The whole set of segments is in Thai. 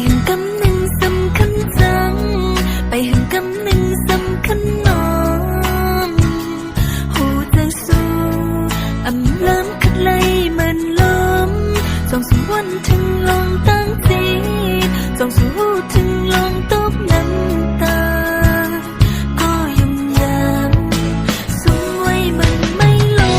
หึงกำหนึ่งสำคัญจังไปหึงกำหนึ่งสำคัญน้องหูใจสู้อำเลิมขัดไล่เหมือนลมจองสู่วันถึงลองตั้งใจจองสู่หูถึงลองตบน้ำตาก็ยุ่งยากสูงไว้มันไม่ลง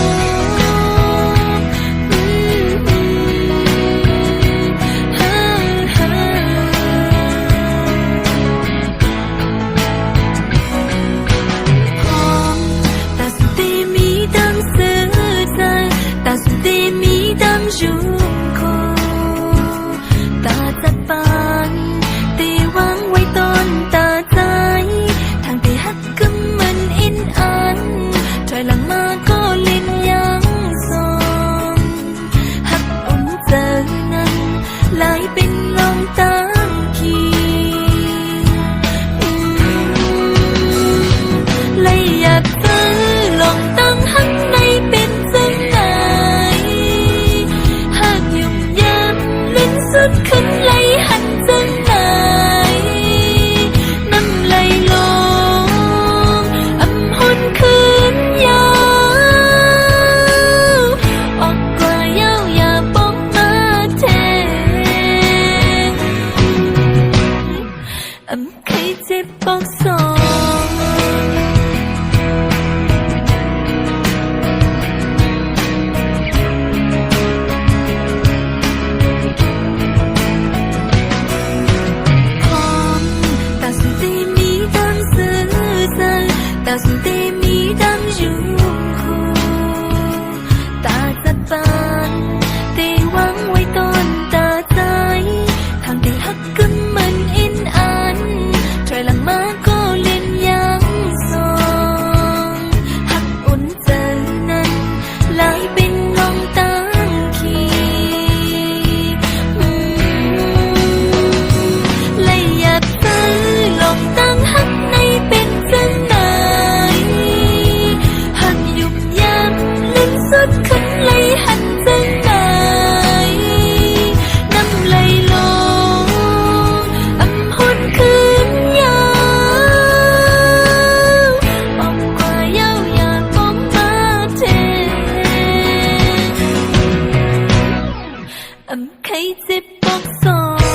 ตาสุดที่มีดังสื่อใจตาสุดที่มีดังจุ่มโคตาจัดปานตีวางไว้ตอนตาใจทางที่หักกำมันอินอันถอยหลังมาก็เล่นยังสองหักอุ่นเจอนั้นลายเป็นลองตั้งขีเลยอยากเจอลองตั้งหักในเป็นจังไหนหักยุ่มยำลิ้นสุดขึ้นไหลหันจังไหนน้ำไหลลงอำหุ่นคืนยาวออกกว่ายาวอย่าบอกมาแทงอำใครเจ็บบอกสองตาสุดที่มีดังสื่อใจตาสุดที่มีดังยุ่งคู่ตาจัดปานตีวางไว้ตอนตาใจทางที่หักกำมันอินอันถอยหลังมาก็เล่นยังสองหักอุ่นใจนั้นลายเป็นลองตั้งขีเลยอยากเจอลองตั้งหักในเป็นจังไหนหักยุบยั้งลิ้นสุดขึ้นไหลหันจังไหนน้ำไหลลงอำหุ่นคืนยาวออกกว่ายาวอยากบอกมาแทนอำใครเจ็บบอกสอง